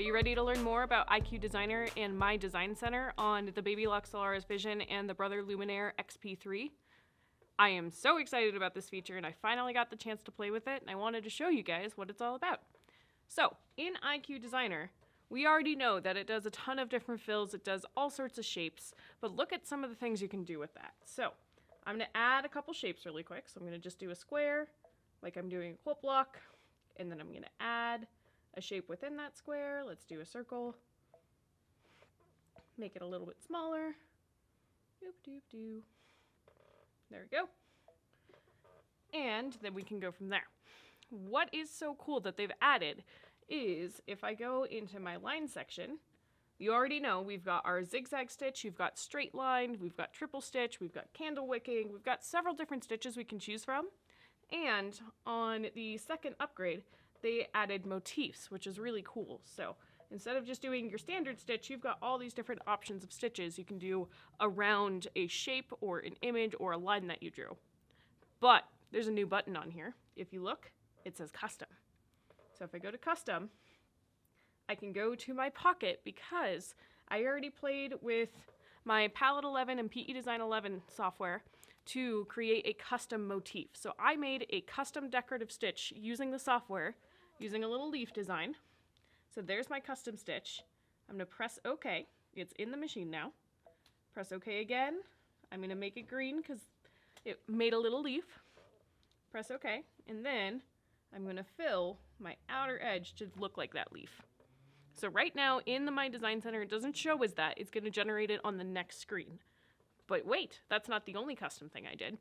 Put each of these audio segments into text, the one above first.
you ready to learn more about IQ Designer and My Design Center on the Baby Lock Solaris Vision and the Brother Luminaire XP3? I am so excited about this feature, and I finally got the chance to play with it, and I wanted to show you guys what it's all about. So, in IQ Designer, we already know that it does a ton of different fills, it does all sorts of shapes, but look at some of the things you can do with that. So, I'm going to add a couple shapes really quick, so I'm going to just do a square, like I'm doing a quilt block, and then I'm going to add a shape within that square. Let's do a circle. Make it a little bit smaller. Doop doop doo. There we go. And then we can go from there. What is so cool that they've added is if I go into my line section, you already know we've got our zigzag stitch, you've got straight line, we've got triple stitch, we've got candle wicking, we've got several different stitches we can choose from. And on the second upgrade, they added motifs, which is really cool. So instead of just doing your standard stitch, you've got all these different options of stitches you can do around a shape or an image or a line that you drew. But there's a new button on here. If you look, it says custom. So if I go to custom, I can go to my pocket because I already played with my Palette 11 and PE Design 11 software to create a custom motif. So I made a custom decorative stitch using the software, using a little leaf design. So there's my custom stitch. I'm going to press OK. It's in the machine now. Press OK again. I'm going to make it green because it made a little leaf. Press OK. And then I'm going to fill my outer edge to look like that leaf. So right now in the My Design Center, it doesn't show as that. It's going to generate it on the next screen. But wait, that's not the only custom thing I did.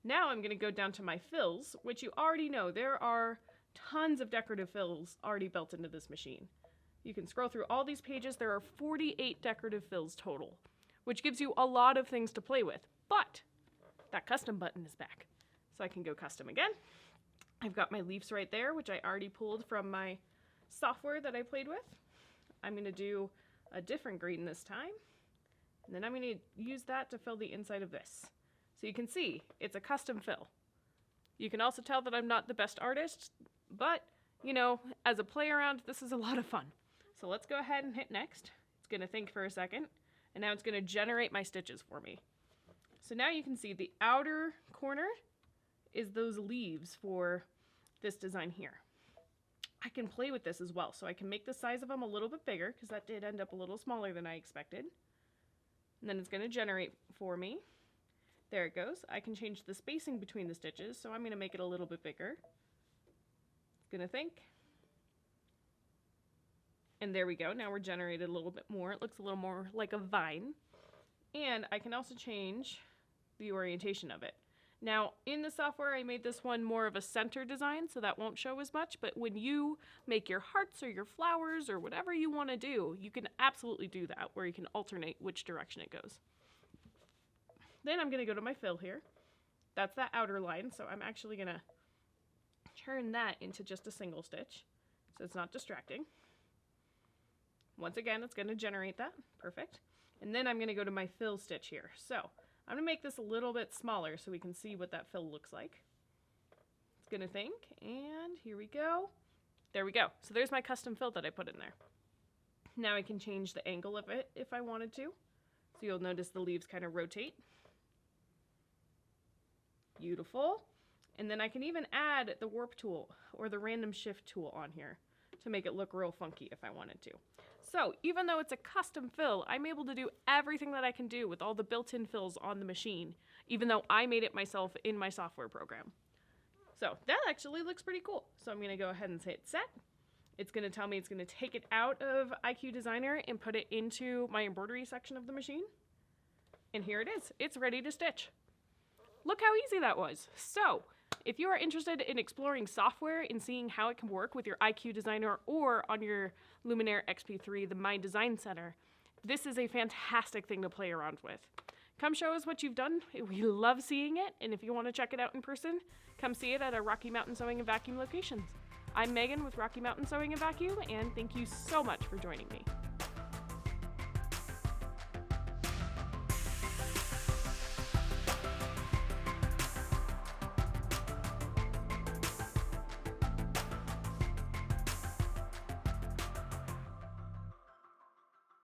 Now I'm going to go down to my fills, which you already know there are tons of decorative fills already built into this machine. You can scroll through all these pages. There are 48 decorative fills total, which gives you a lot of things to play with. But that custom button is back. So I can go custom again. I've got my leaves right there, which I already pulled from my software that I played with. I'm going to do a different green this time. And then I'm going to use that to fill the inside of this. So you can see it's a custom fill. You can also tell that I'm not the best artist, but, you know, as a play around, this is a lot of fun. So let's go ahead and hit next. It's going to think for a second, and now it's going to generate my stitches for me. So now you can see the outer corner is those leaves for this design here. I can play with this as well, so I can make the size of them a little bit bigger, because that did end up a little smaller than I expected. And then it's going to generate for me. There it goes. I can change the spacing between the stitches, so I'm going to make it a little bit bigger. It's going to think. And there we go. Now we're generated a little bit more. It looks a little more like a vine. And I can also change the orientation of it. Now, in the software, I made this one more of a center design, so that won't show as much, but when you make your hearts or your flowers or whatever you want to do, you can absolutely do that, where you can alternate which direction it goes. Then I'm going to go to my fill here. That's that outer line, so I'm actually going to turn that into just a single stitch, so it's not distracting. Once again, it's going to generate that. Perfect. And then I'm going to go to my fill stitch here. So I'm going to make this a little bit smaller so we can see what that fill looks like. It's going to think, and here we go. There we go. So there's my custom fill that I put in there. Now I can change the angle of it if I wanted to. So you'll notice the leaves kind of rotate. Beautiful. And then I can even add the warp tool or the random shift tool on here to make it look real funky if I wanted to. So even though it's a custom fill, I'm able to do everything that I can do with all the built-in fills on the machine, even though I made it myself in my software program. So that actually looks pretty cool. So I'm going to go ahead and hit set. It's going to tell me it's going to take it out of IQ Designer and put it into my embroidery section of the machine. And here it is. It's ready to stitch. Look how easy that was. So if you are interested in exploring software and seeing how it can work with your IQ Designer or on your Luminaire XP3, the My Design Center, this is a fantastic thing to play around with. Come show us what you've done. We love seeing it, and if you want to check it out in person, come see it at our Rocky Mountain Sewing and Vacuum locations. I'm Megan with Rocky Mountain Sewing and Vacuum, and thank you so much for joining me.